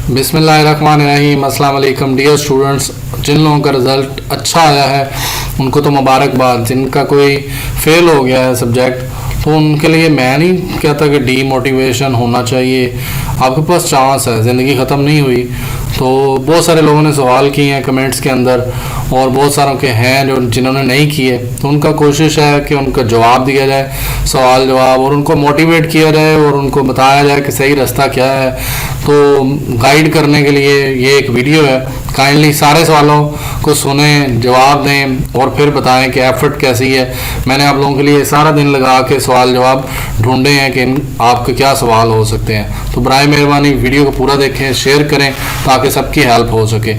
बिस्मिल्लाहिर्रहमानिर्रहीम। अस्सलाम वालेकुम डियर स्टूडेंट्स। जिन लोगों का रिज़ल्ट अच्छा आया है उनको तो मुबारकबाद। जिनका कोई फेल हो गया है सब्जेक्ट तो उनके लिए मैं नहीं कहता कि डीमोटिवेशन होना चाहिए। आपके पास चांस है, ज़िंदगी ख़त्म नहीं हुई। तो बहुत सारे लोगों ने सवाल किए हैं कमेंट्स के अंदर और बहुत सारों के हैं जो जिन्होंने नहीं किए, तो उनका कोशिश है कि उनका जवाब दिया जाए, सवाल जवाब, और उनको मोटिवेट किया जाए और उनको बताया जाए कि सही रास्ता क्या है। तो गाइड करने के लिए ये एक वीडियो है। काइंडली सारे सवालों को सुने, जवाब दें और फिर बताएं कि एफर्ट कैसी है। मैंने आप लोगों के लिए सारा दिन लगा के सवाल जवाब ढूंढे हैं कि आपके क्या सवाल हो सकते हैं। तो बराए मेहरबानी वीडियो को पूरा देखें, शेयर करें ताकि सबकी हेल्प हो सके।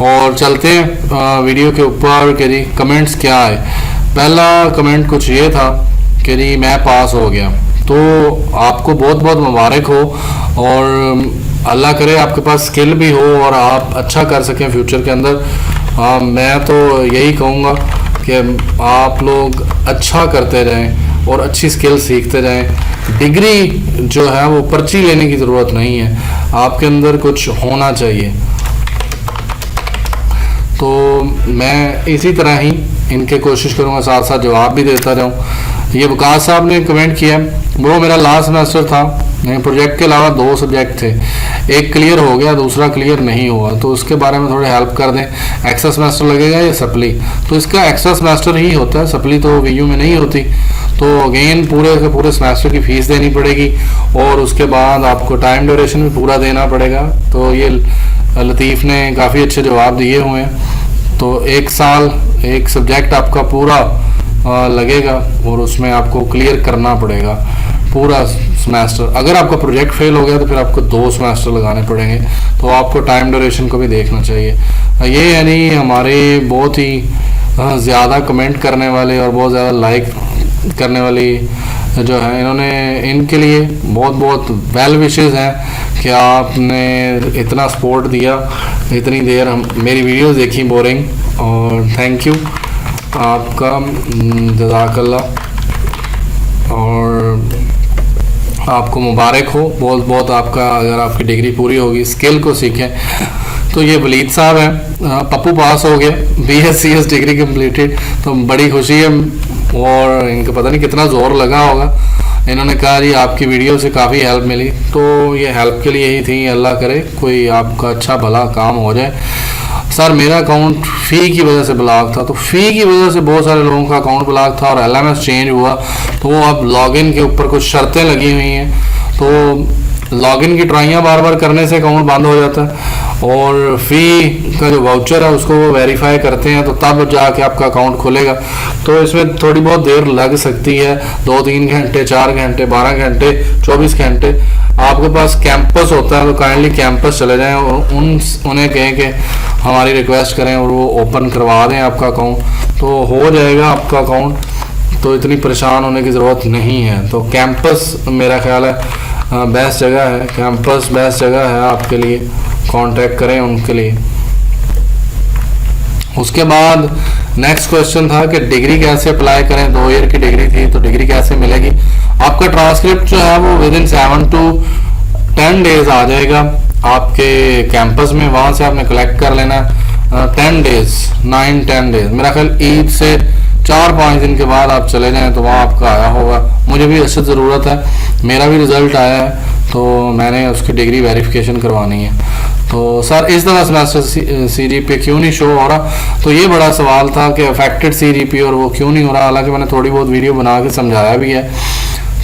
और चलते हैं वीडियो के ऊपर कि जी कमेंट्स क्या है। पहला कमेंट कुछ ये था कि जी मैं पास हो गया। तो आपको बहुत बहुत मुबारक हो और अल्लाह करे आपके पास स्किल भी हो और आप अच्छा कर सकें फ्यूचर के अंदर। मैं तो यही कहूँगा कि आप लोग अच्छा करते रहें और अच्छी स्किल सीखते रहें। डिग्री जो है वो पर्ची लेने की ज़रूरत नहीं है, आपके अंदर कुछ होना चाहिए। तो मैं इसी तरह ही इनके कोशिश करूँगा, साथ साथ जवाब भी देता रहूँ। ये वकास साहब ने कमेंट किया, वो मेरा लास्ट सेमेस्टर था, प्रोजेक्ट के अलावा 2 सब्जेक्ट थे, एक क्लियर हो गया, दूसरा क्लियर नहीं हुआ, तो उसके बारे में थोड़ी हेल्प कर दें। एक्स्ट्रा सेमेस्टर लगेगा या सप्ली? तो इसका एक्स्ट्रा सेमेस्टर ही होता है, सप्ली तो वीयू में नहीं होती। तो अगेन पूरे के पूरे सेमेस्टर की फ़ीस देनी पड़ेगी और उसके बाद आपको टाइम ड्यूरेशन भी पूरा देना पड़ेगा। तो ये लतीफ़ ने काफ़ी अच्छे जवाब दिए हुए हैं। तो 1 साल एक सब्जेक्ट आपका पूरा लगेगा और उसमें आपको क्लियर करना पड़ेगा पूरा सेमेस्टर। अगर आपका प्रोजेक्ट फेल हो गया तो फिर आपको 2 सेमेस्टर लगाने पड़ेंगे। तो आपको टाइम ड्यूरेशन को भी देखना चाहिए। ये यानी हमारे बहुत ही ज़्यादा कमेंट करने वाले और बहुत ज़्यादा लाइक करने वाली जो है, इन्होंने इनके लिए बहुत बहुत वेल विशेज़ हैं कि आपने इतना सपोर्ट दिया, इतनी देर हम मेरी वीडियोस देखी बोरिंग, और थैंक यू आपका, जज़ाकल्लाह। और आपको मुबारक हो बहुत बहुत आपका, अगर आपकी डिग्री पूरी होगी, स्किल को सीखें। तो ये वलीद साहब हैं, पप्पू पास हो गए, BScs डिग्री कंप्लीटेड, तो बड़ी खुशी है और इनको पता नहीं कितना ज़ोर लगा होगा। इन्होंने कहा जी आपकी वीडियो से काफ़ी हेल्प मिली, तो ये हेल्प के लिए ही थी। अल्लाह करे कोई आपका अच्छा भला काम हो जाए। सर मेरा अकाउंट फ़ी की वजह से ब्लॉक था, तो फ़ी की वजह से बहुत सारे लोगों का अकाउंट ब्लॉक था और LMS चेंज हुआ, तो वो अब लॉगिन के ऊपर कुछ शर्तें लगी हुई हैं। तो लॉगिन की ट्राइयाँ बार बार करने से अकाउंट बंद हो जाता है और फ़ी का जो वाउचर है उसको वो वेरीफाई करते हैं, तो तब जाके आपका अकाउंट खुलेगा। तो इसमें थोड़ी बहुत देर लग सकती है, 2-3 घंटे, 4 घंटे, 12 घंटे, 24 घंटे। आपके पास कैंपस होता है तो काइंडली कैंपस चले जाएं और उन्हें कहें कि हमारी रिक्वेस्ट करें और वो ओपन करवा दें आपका अकाउंट, तो हो जाएगा आपका अकाउंट। तो इतनी परेशान होने की ज़रूरत नहीं है। तो कैंपस मेरा ख्याल है बेस्ट जगह है, कैंपस बेस्ट जगह है आपके लिए, कांटेक्ट करें उनके लिए। उसके बाद नेक्स्ट क्वेश्चन था कि डिग्री कैसे अप्लाई करें। 2 ईयर की डिग्री थी तो डिग्री कैसे मिलेगी। आपका ट्रांसक्रिप्ट जो है वो विदिन 7 to 10 डेज आ जाएगा आपके कैंपस में, वहाँ से आपने कलेक्ट कर लेना है। 10 डेज 9-10 डेज, मेरा ख्याल ईद से 4-5 दिन के बाद आप चले जाएं तो वहाँ आपका आया होगा। मुझे भी अशद ज़रूरत है, मेरा भी रिज़ल्ट आया है तो मैंने उसकी डिग्री वेरिफिकेशन करवानी है। तो सर इस तरह सेमेस्टर CGPA क्यों नहीं शो हो रहा, तो ये बड़ा सवाल था कि अफेक्टेड CGPA और वो क्यों नहीं हो रहा। हालांकि मैंने थोड़ी बहुत वीडियो बना के समझाया भी है,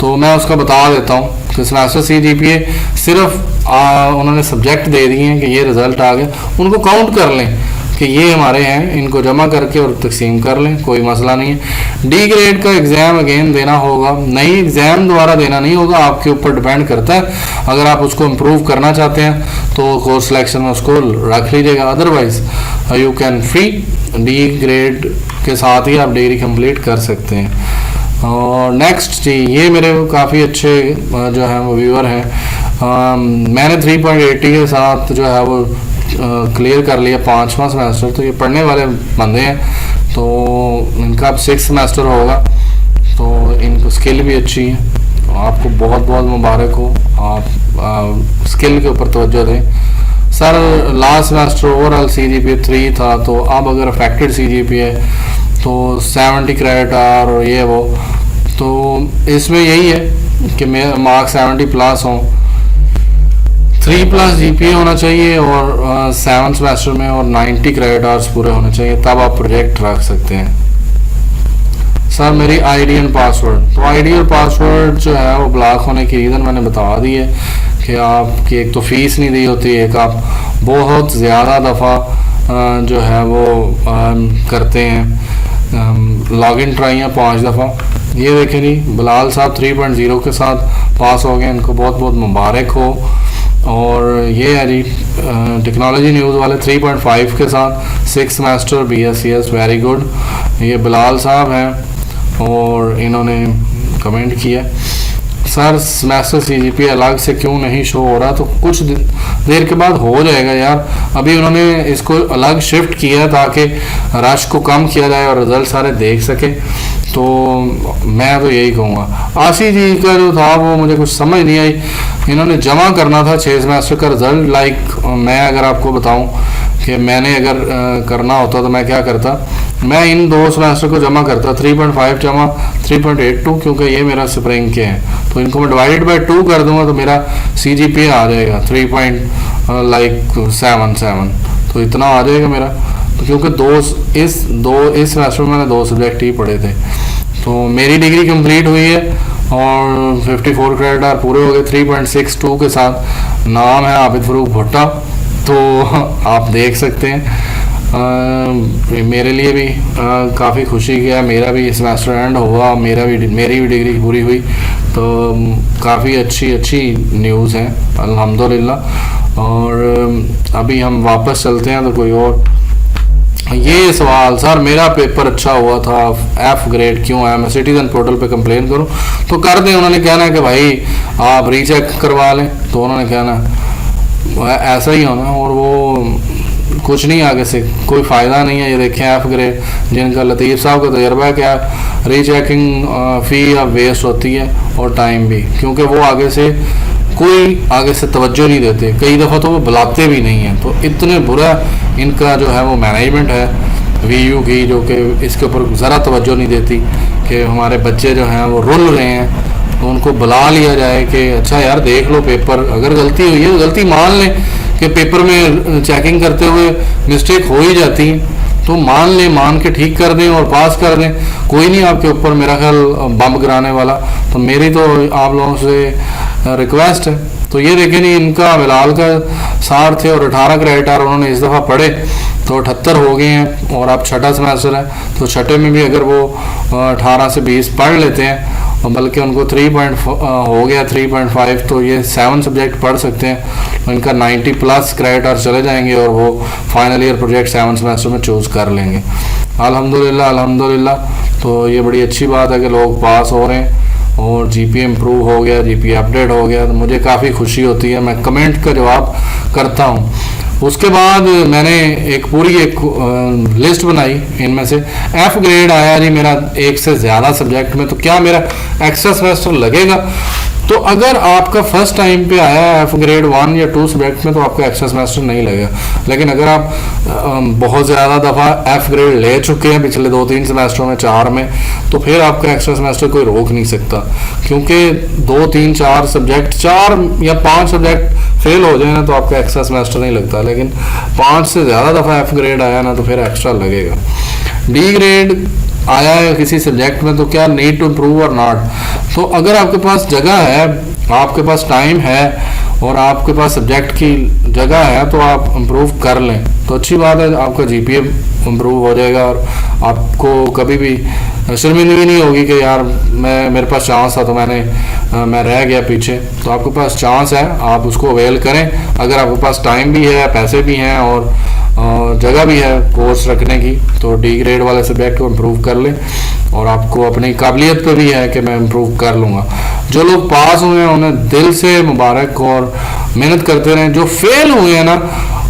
तो मैं उसका बता देता हूँ कि सेमेस्टर CGPA सिर्फ उन्होंने सब्जेक्ट दे दिए हैं कि ये रिज़ल्ट आ गया, उनको काउंट कर लें कि ये हमारे हैं, इनको जमा करके और तकसीम कर लें, कोई मसला नहीं है। डी ग्रेड का एग्ज़ाम अगेन देना होगा, नई एग्ज़ाम दोबारा देना नहीं होगा, आपके ऊपर डिपेंड करता है। अगर आप उसको इम्प्रूव करना चाहते हैं तो कोर्स सिलेक्शन में उसको रख लीजिएगा, otherwise you can free D grade के साथ ही आप डिग्री कंप्लीट कर सकते हैं। और नेक्स्ट जी, ये मेरे काफ़ी अच्छे जो हैं वो व्यूअर हैं। मैंने 3.80 के साथ जो है वो क्लियर कर लिया 5वां सेमेस्टर, तो ये पढ़ने वाले बंदे हैं, तो इनका अब 6 सेमेस्टर होगा, तो इनको स्किल भी अच्छी है। तो आपको बहुत बहुत मुबारक हो, आप स्किल के ऊपर तवज्जो दें। Sir last semester overall CGPA 3 था, तो अब अगर अफेक्टेड CGPA तो 70 क्रेडिट आवर और ये वो, तो इसमें यही है कि मैं मार्क्स 70 प्लस हों, 3+ GPA होना चाहिए और 7 सेमेस्टर में और 90 क्रेडिट आवर्स पूरे होने चाहिए, तब आप प्रोजेक्ट रख सकते हैं। सर मेरी आइडियल पासवर्ड, तो आइडियल पासवर्ड जो है वो ब्लॉक होने की रीज़न मैंने बता दी है कि आपकी एक तो फीस नहीं दी होती, एक आप बहुत ज़्यादा दफ़ा जो है वो करते हैं लॉगिन ट्राई है 5 दफ़ा। ये देखें जी, बिलाल साहब 3.0 के साथ पास हो गए, इनको बहुत बहुत मुबारक हो। और ये है जी टेक्नोलॉजी न्यूज़ वाले 3.5 के साथ 6 सेमेस्टर BScs, वेरी गुड। ये बिलाल साहब हैं और इन्होंने कमेंट किया सर सेमेस्टर CGPA अलग से क्यों नहीं शो हो रहा, तो कुछ देर के बाद हो जाएगा यार। अभी उन्होंने इसको अलग शिफ्ट किया ताकि रश को कम किया जाए और रिजल्ट सारे देख सके, तो मैं तो यही कहूँगा। आशी जी का जो था वो मुझे कुछ समझ नहीं आई, इन्होंने जमा करना था 6 सेमेस्टर का रिजल्ट। लाइक मैं अगर आपको बताऊं कि मैंने अगर करना होता तो मैं क्या करता, मैं इन 2 सेमेस्टर को जमा करता 3.5 जमा 3.82, क्योंकि ये मेरा स्प्रिंग के हैं, तो इनको मैं डिवाइडेड बाय 2 कर दूंगा तो मेरा CGPA आ जाएगा 3.77, तो इतना आ जाएगा मेरा। तो क्योंकि इस सेमेस्टर में मैंने 2 सब्जेक्ट ही पढ़े थे, तो मेरी डिग्री कंप्लीट हुई है और 54 क्रेडिट आवर पूरे हो गए 3.62 के साथ। नाम है आबिद फरूक भुट्टा, तो आप देख सकते हैं। मेरे लिए भी काफ़ी खुशी का, मेरा भी सेमेस्टर एंड हुआ, मेरी भी डिग्री पूरी हुई, तो काफ़ी अच्छी न्यूज़ है अल्हम्दुलिल्लाह। और अभी हम वापस चलते हैं तो कोई और ये सवाल, सर मेरा पेपर अच्छा हुआ था, F ग्रेड क्यों आया, मैं सिटीजन पोर्टल पे कंप्लेन करूं? तो कर दें, उन्होंने कहना है कि भाई आप रीचेक करवा लें, तो उन्होंने कहना ऐसा ही होना, और वो कुछ नहीं, आगे से कोई फ़ायदा नहीं है। ये देखें F ग्रेड जिनका लतीफ़ साहब का तजर्बा है क्या रीचेकिंग फ़ी अब वेस्ट होती है और टाइम भी, क्योंकि वो आगे से तवज्जो नहीं देते, कई दफ़ा तो वो बुलाते भी नहीं हैं। तो इतने बुरा इनका जो है वो मैनेजमेंट है VU की, जो कि इसके ऊपर ज़रा तवज्जो नहीं देती कि हमारे बच्चे जो हैं वो रुल रहे हैं, तो उनको बुला लिया जाए कि अच्छा यार देख लो पेपर, अगर गलती हुई है तो गलती मान लें कि पेपर में चेकिंग करते हुए मिस्टेक हो ही जाती है, तो मान लें, मान के ठीक कर दें और पास कर दें, कोई नहीं आपके ऊपर मेरा ख्याल बम गिराने वाला। तो मेरी तो आप लोगों से रिक्वेस्ट है। तो ये देखें नहीं, इनका बिलाल का 60 थे और 18 क्रेडिट आवर उन्होंने इस दफ़ा पढ़े तो 78 हो गए हैं, और अब छठा सेमेस्टर है, तो छठे में भी अगर वो 18 से 20 पढ़ लेते हैं, और बल्कि उनको 3 हो गया 3.5, तो ये 7 सब्जेक्ट पढ़ सकते हैं, तो इनका 90+ क्रेडिट आवर चले जाएंगे और वो फाइनल ईयर प्रोजेक्ट 7 सेमेस्टर में चूज़ कर लेंगे। अल्हम्दुलिल्लाह। तो ये बड़ी अच्छी बात है कि लोग पास हो रहे हैं और GPA इम्प्रूव हो गया, GPA अपडेट हो गया, तो मुझे काफ़ी खुशी होती है। मैं कमेंट का जवाब करता हूँ। उसके बाद मैंने एक पूरी लिस्ट बनाई, इनमें से F ग्रेड आया जी मेरा 1 से ज़्यादा सब्जेक्ट में, तो क्या मेरा एक्स्ट्रा सेमेस्टर लगेगा? तो अगर आपका फर्स्ट टाइम पे आया है F ग्रेड 1 या 2 सब्जेक्ट में, तो आपका एक्स्ट्रा सेमेस्टर नहीं लगेगा। लेकिन अगर आप बहुत ज़्यादा दफ़ा F ग्रेड ले चुके हैं पिछले 2-3 सेमेस्टरों में, 4 में, तो फिर आपका एक्स्ट्रा सेमेस्टर कोई रोक नहीं सकता, क्योंकि 2, 3, 4 सब्जेक्ट, 4 या 5 सब्जेक्ट फेल हो जाए ना तो आपका एक्स्ट्रा सेमेस्टर नहीं लगता, लेकिन 5 से ज़्यादा दफ़ा F ग्रेड आया ना तो फिर एक्स्ट्रा लगेगा। D ग्रेड आया है किसी सब्जेक्ट में, तो क्या नीड टू इम्प्रूव और नॉट? तो अगर आपके पास जगह है, आपके पास टाइम है और आपके पास सब्जेक्ट की जगह है, तो आप इम्प्रूव कर लें, तो अच्छी बात है, आपका GPA इम्प्रूव हो जाएगा और आपको कभी भी शर्मिंदगी नहीं होगी कि यार मेरे पास चांस था तो मैं रह गया पीछे। तो आपके पास चांस है, आप उसको अवेल करें। अगर आपके पास टाइम भी है, पैसे भी हैं और जगह भी है कोर्स रखने की, तो D ग्रेड वाले सब्जेक्ट को इम्प्रूव कर लें, और आपको अपनी काबिलियत पे भी है कि मैं इम्प्रूव कर लूँगा। जो लोग पास हुए हैं उन्हें दिल से मुबारक और मेहनत करते रहें। जो फेल हुए हैं ना,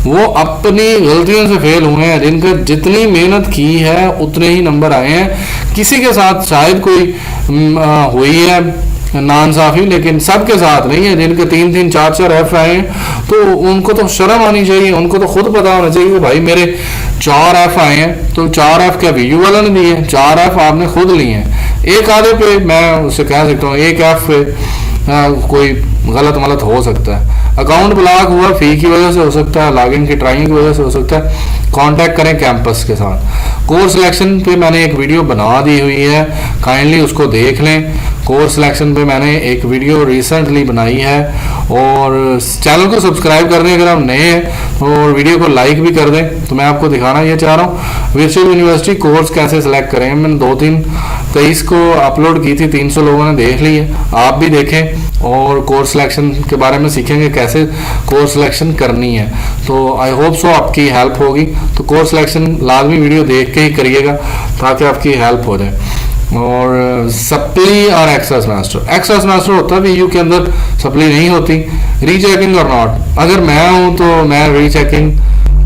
वो अपनी गलतियों से फेल हुए हैं, जिनका जितनी मेहनत की है उतने ही नंबर आए हैं। किसी के साथ शायद कोई हुई है नाइंसाफी, लेकिन सबके साथ नहीं है। जिनके 3-3 4-4 एफ आए हैं तो उनको तो शर्म आनी चाहिए, उनको तो खुद पता होना चाहिए कि भाई मेरे 4 एफ आए हैं, तो 4 एफ क्या वीयू वाला ने दिए, 4 एफ आपने खुद लिए हैं। एक आधे पे मैं उससे कह सकता हूँ, एक एफ पे कोई गलत मलत हो सकता है। अकाउंट ब्लॉक हुआ फी की वजह से हो सकता है, लॉगिन की ट्राइंग की वजह से हो सकता है। कांटेक्ट करें कैंपस के साथ। कोर्स सिलेक्शन पे मैंने एक वीडियो बना दी हुई है, काइंडली उसको देख लें। कोर्स सिलेक्शन पे मैंने एक वीडियो रिसेंटली बनाई है, और चैनल को सब्सक्राइब कर दें अगर आप नए हैं, और वीडियो को लाइक भी कर दें। तो मैं आपको दिखाना ये चाह रहा हूँ वर्चुअल यूनिवर्सिटी कोर्स कैसे सिलेक्ट करें। मैंने 2-3-23 को अपलोड की थी, 300 लोगों ने देख ली है, आप भी देखें और कोर्स सिलेक्शन के बारे में सीखेंगे कैसे कोर्स सिलेक्शन करनी है। तो आई होप सो आपकी हेल्प होगी। तो कोर्स सिलेक्शन लाजमी वीडियो देख के ही करिएगा ताकि आपकी हेल्प हो जाए। और सप्ली और एक्स्ट्रा सेमेस्टर होता है वीयू के अंदर, सप्ली नहीं होती। रीचेकिंग और नॉट, अगर मैं हूँ तो मैं रीचेकिंग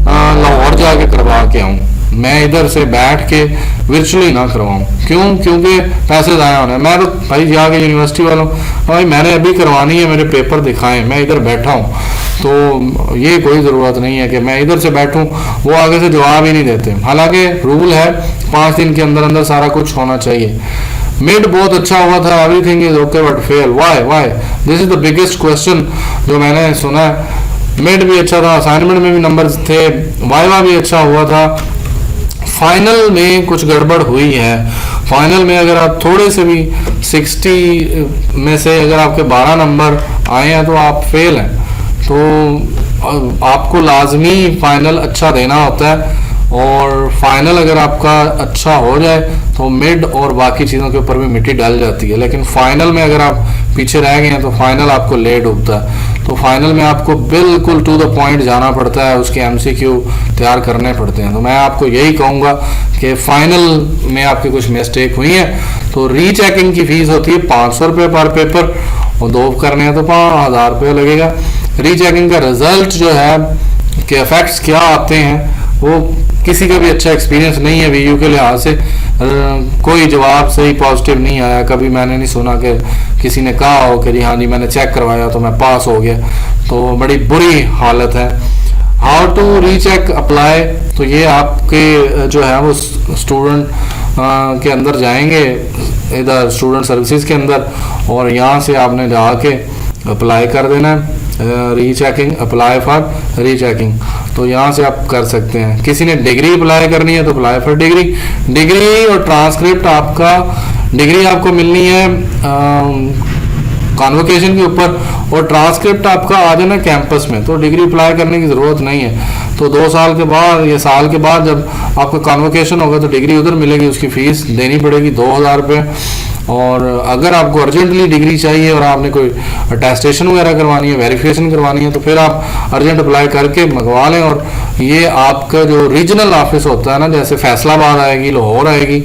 लाहौर जाके करवा के आऊँ, मैं इधर से बैठ के वर्चुअली ना करवाऊँ। क्यों? क्योंकि पैसे ज़ाया होने। मैं तो भाई जाके यूनिवर्सिटी वालों, भाई मैंने अभी करवानी है, मेरे पेपर दिखाएं, मैं इधर बैठा हूँ। तो ये कोई ज़रूरत नहीं है कि मैं इधर से बैठूं, वो आगे से जवाब ही नहीं देते। हालांकि रूल है 5 दिन के अंदर अंदर सारा कुछ होना चाहिए। मिड बहुत अच्छा हुआ था, everything is okay but fail, why this is the biggest question जो मैंने सुना है। मिड भी अच्छा था, असाइनमेंट में भी नंबर थे, वाइवा भी अच्छा हुआ था, फाइनल में कुछ गड़बड़ हुई है। फाइनल में अगर आप थोड़े से भी 60 में से अगर आपके 12 नंबर आए हैं तो आप फेल हैं। तो आपको लाजमी फाइनल अच्छा देना होता है, और फाइनल अगर आपका अच्छा हो जाए तो मिड और बाकी चीज़ों के ऊपर भी मिट्टी डाल जाती है। लेकिन फाइनल में अगर आप पीछे रह गए हैं तो फाइनल आपको ले डूबता है। तो फाइनल में आपको बिल्कुल टू द पॉइंट जाना पड़ता है, उसके एमसीक्यू तैयार करने पड़ते हैं। तो मैं आपको यही कहूँगा कि फाइनल में आपकी कुछ मिस्टेक हुई है तो रीचेकिंग की फीस होती है 500 रुपये पर पेपर, और 2 करने हैं तो 5000 रुपये लगेगा। रीचेकिंग का रिजल्ट जो है कि इफेक्ट्स क्या आते हैं वो किसी का भी अच्छा एक्सपीरियंस नहीं है वीयू के लिहाज से। कोई जवाब सही पॉजिटिव नहीं आया, कभी मैंने नहीं सुना कि किसी ने कहा हो कि जी हाँ जी मैंने चेक करवाया तो मैं पास हो गया। तो बड़ी बुरी हालत है। हाउ टू रीचेक अप्लाई, तो ये आपके जो है वो स्टूडेंट के अंदर जाएंगे, इधर स्टूडेंट सर्विसेज के अंदर, और यहाँ से आपने जाके अप्लाई कर देना है रीचेकिंग, अप्लाई फॉर रीचेकिंग। तो यहाँ से आप कर सकते हैं। किसी ने डिग्री अप्लाई करनी है तो अप्लाई फॉर डिग्री और ट्रांसक्रिप्ट आपका, डिग्री आपको मिलनी है कॉन्वोकेशन के ऊपर, और ट्रांसक्रिप्ट आपका आ जाना कैंपस में। तो डिग्री अप्लाई करने की ज़रूरत नहीं है। तो 2 साल के बाद या साल के बाद जब आपका कॉन्वोकेशन होगा तो डिग्री उधर मिलेगी, उसकी फ़ीस देनी पड़ेगी 2000 रुपये। और अगर आपको अर्जेंटली डिग्री चाहिए और आपने कोई अटेस्टेशन वगैरह करवानी है, वेरिफिकेशन करवानी है, तो फिर आप अर्जेंट अप्लाई करके मंगवा लें। और ये आपका जो रीजनल ऑफिस होता है ना, जैसे फैसलाबाद आएगी, लाहौर आएगी,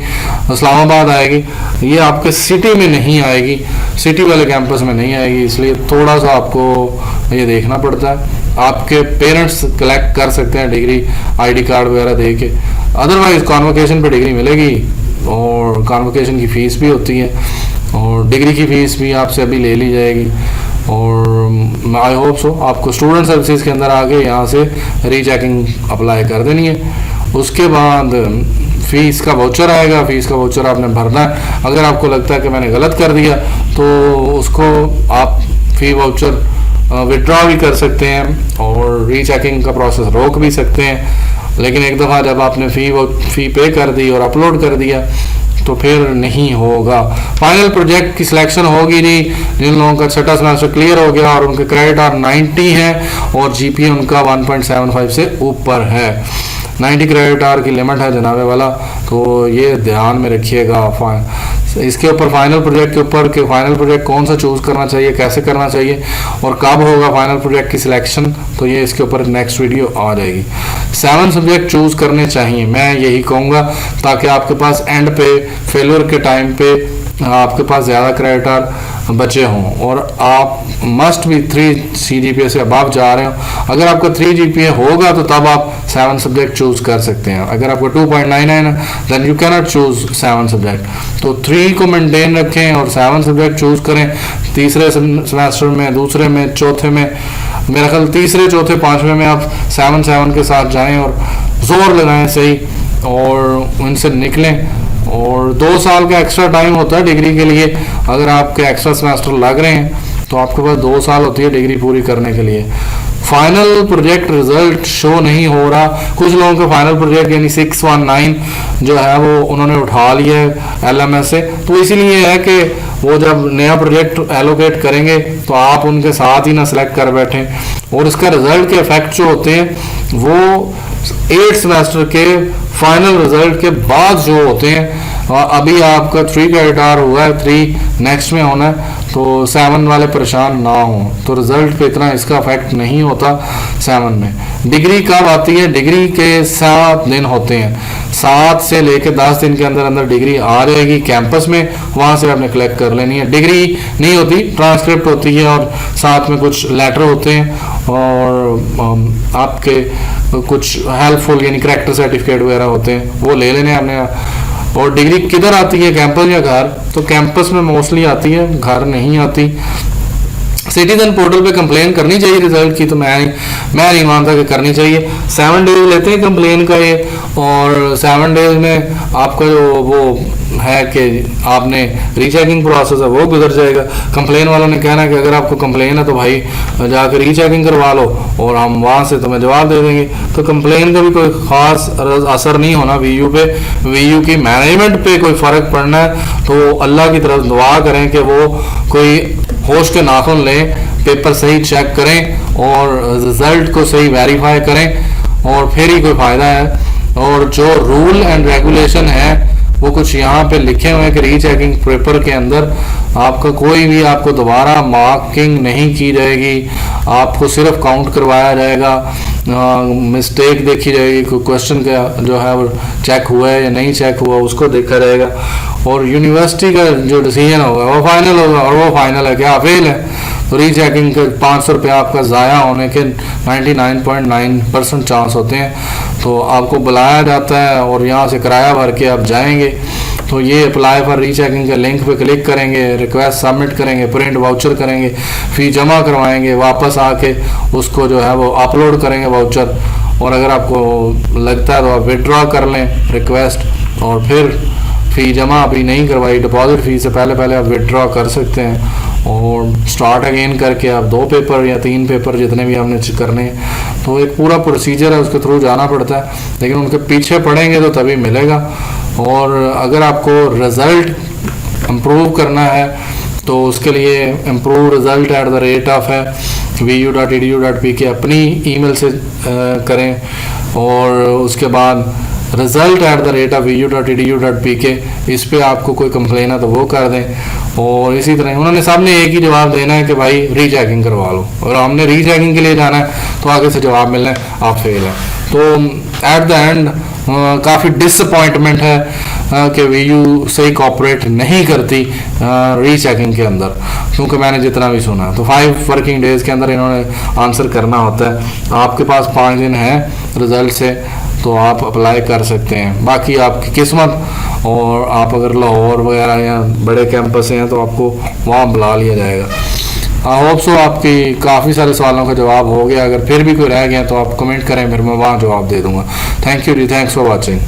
इस्लामाबाद आएगी, ये आपके सिटी में नहीं आएगी, सिटी वाले कैंपस में नहीं आएगी। इसलिए थोड़ा सा आपको ये देखना पड़ता है। आपके पेरेंट्स कलेक्ट कर सकते हैं डिग्री ID कार्ड वगैरह दे के, अदरवाइज कॉन्वोकेशन पे डिग्री मिलेगी, और कॉन्वोकेशन की फ़ीस भी होती है, और डिग्री की फ़ीस भी आपसे अभी ले ली जाएगी। और आई होप सो आपको स्टूडेंट सर्विसेज के अंदर आके यहाँ से रीचेकिंग अप्लाई कर देनी है। उसके बाद फ़ीस का वाउचर आएगा, फ़ीस का वाउचर आपने भरना है। अगर आपको लगता है कि मैंने गलत कर दिया तो उसको आप फ़ी वाउचर विड्रॉ भी कर सकते हैं और रीचेकिंग का प्रोसेस रोक भी सकते हैं। लेकिन एक दफ़ा जब आपने फ़ी पे कर दी और अपलोड कर दिया तो फिर नहीं होगा। फाइनल प्रोजेक्ट की सिलेक्शन होगी नहीं जिन लोगों का छठा सेमेस्टर क्लियर हो गया और उनके क्रेडिट आर 90 है और जीपीए उनका 1.75 से ऊपर है। 90 क्रेडिट आवर की लिमिट है जनाबे वाला, तो ये ध्यान में रखिएगा। इसके ऊपर फाइनल प्रोजेक्ट के ऊपर कि फाइनल प्रोजेक्ट कौन सा चूज़ करना चाहिए, कैसे करना चाहिए और कब होगा फाइनल प्रोजेक्ट की सिलेक्शन, तो ये इसके ऊपर नेक्स्ट वीडियो आ जाएगी। 7 सब्जेक्ट चूज़ करने चाहिए, मैं यही कहूँगा, ताकि आपके पास एंड पे फेलियर के टाइम पे आपके पास ज़्यादा क्रेडिट आवर बचे हों और आप मस्ट भी 3 CGPA से अबव जा रहे हो। अगर आपका 3 GPA होगा तो तब आप 7 सब्जेक्ट चूज़ कर सकते हैं। अगर आपको 2.99 है then you cannot choose 7 subject. तो 3 को मेंटेन रखें और 7 सब्जेक्ट चूज़ करें। तीसरे सेमेस्टर में, दूसरे में, चौथे में, मेरा ख्याल तीसरे, चौथे, पाँचवें में आप 7 के साथ जाएं और ज़ोर लगाएं सही और उनसे निकलें। और 2 साल का एक्स्ट्रा टाइम होता है डिग्री के लिए। अगर आपके एक्स्ट्रा सेमेस्टर लग रहे हैं तो आपके पास 2 साल होती है डिग्री पूरी करने के लिए। फाइनल प्रोजेक्ट रिजल्ट शो नहीं हो रहा। कुछ लोगों का फाइनल प्रोजेक्ट यानी 619 जो है वो उन्होंने उठा लिया है LMS से, तो इसीलिए है कि वो जब नया प्रोजेक्ट एलोकेट करेंगे तो आप उनके साथ ही ना सेलेक्ट कर बैठें। और इसका रिजल्ट के इफेक्ट जो होते हैं वो 8 सेमेस्टर के फाइनल रिजल्ट के बाद जो होते हैं। अभी आपका 3 क्रेडिट आवर हुआ है, 3 नेक्स्ट में होना है, तो 7 वाले परेशान ना हो। तो रिजल्ट पे इतना इसका इफेक्ट नहीं होता 7 में। डिग्री कब आती है? डिग्री के 7 दिन होते हैं। 7 से लेकर 10 दिन के अंदर अंदर डिग्री आ जाएगी कैंपस में, वहाँ से आपने कलेक्ट कर लेनी है। डिग्री नहीं होती, ट्रांसक्रिप्ट होती है और साथ में कुछ लेटर होते हैं और आपके कुछ हेल्पफुल यानी करैक्टर सर्टिफिकेट वगैरह होते हैं, वो ले लेने आपने। और डिग्री किधर आती है, कैंपस या घर? तो कैंपस में मोस्टली आती है, घर नहीं आती। सिटीजन पोर्टल पे कंप्लेन करनी चाहिए रिजल्ट की, तो मैं नहीं मानता कि करनी चाहिए। 7 डेज लेते हैं कंप्लेन का ये, और 7 डेज में आपका जो वो है कि आपने रीचेकिंग प्रोसेस है वो गुजर जाएगा। कंप्लेन वालों ने कहना है कि अगर आपको कंप्लेन है तो भाई जाकर रीचेकिंग करवा लो और हम वहाँ से तुम्हें जवाब दे देंगे। तो कंप्लेन का भी कोई ख़ास असर नहीं होना VU पे। VU की मैनेजमेंट पे कोई फ़र्क पड़ना है तो अल्लाह की तरफ दुआ करें कि वो कोई होश के नाखून लें, पेपर सही चेक करें और रिजल्ट को सही वेरीफाई करें और फिर ही कोई फ़ायदा है। और जो रूल एंड रेगुलेशन है वो कुछ यहाँ पे लिखे हुए हैं कि रीचेकिंग पेपर के अंदर आपका कोई भी आपको दोबारा मार्किंग नहीं की जाएगी, आपको सिर्फ काउंट करवाया जाएगा, मिस्टेक देखी जाएगी, कोई क्वेश्चन का जो है वो चेक हुआ है या नहीं चेक हुआ उसको देखा जाएगा, और यूनिवर्सिटी का जो डिसीजन होगा वो फाइनल होगा। और वो फाइनल है क्या फेल है तो रीचेकिंग के 500 रुपये आपका ज़ाया होने के 99.9% चांस होते हैं। तो आपको बुलाया जाता है और यहाँ से किराया भर के आप जाएंगे। तो ये अप्लाई फॉर रीचेकिंग के लिंक पे क्लिक करेंगे, रिक्वेस्ट सबमिट करेंगे, प्रिंट वाउचर करेंगे, फ़ी जमा करवाएंगे, वापस आके उसको जो है वो अपलोड करेंगे वाउचर। और अगर आपको लगता है तो आप विड्रॉ कर लें रिक्वेस्ट और फिर फ़ी जमा अभी नहीं करवाई, डिपॉजिट फ़ी से पहले आप विड्रॉ कर सकते हैं और स्टार्ट अगेन करके आप 2 पेपर या 3 पेपर जितने भी आपने करने हैं। तो एक पूरा प्रोसीजर है, उसके थ्रू जाना पड़ता है, लेकिन उनके पीछे पड़ेंगे तो तभी मिलेगा। और अगर आपको रिज़ल्ट इम्प्रूव करना है तो उसके लिए इम्प्रूव रिज़ल्ट @है vu.edu.pk अपनी ईमेल से करें, और उसके बाद रिज़ल्ट @vu.edu.pk इस पे आपको कोई कंप्लेन है तो वो कर दें। और इसी तरह उन्होंने सामने एक ही जवाब देना है कि भाई रीचेकिंग करवा लो, और हमने रीचेकिंग के लिए जाना है तो आगे से जवाब मिलना है आप फेल हैं। तो एट द एंड काफ़ी डिसअपॉइंटमेंट है कि VU सही कॉपरेट नहीं करती रीचेकिंग के अंदर, क्योंकि मैंने जितना भी सुना। तो 5 वर्किंग डेज़ के अंदर इन्होंने आंसर करना होता है। आपके पास 5 दिन है रिज़ल्ट से, तो आप अप्लाई कर सकते हैं। बाकी आपकी किस्मत, और आप अगर लाहौर वगैरह या बड़े कैंपस हैं तो आपको वहाँ बुला लिया जाएगा। आई होप सो आपकी काफ़ी सारे सवालों का जवाब हो गया। अगर फिर भी कोई रह गया तो आप कमेंट करें, फिर मैं वहाँ जवाब दे दूँगा। Thank you ji, thanks for watching.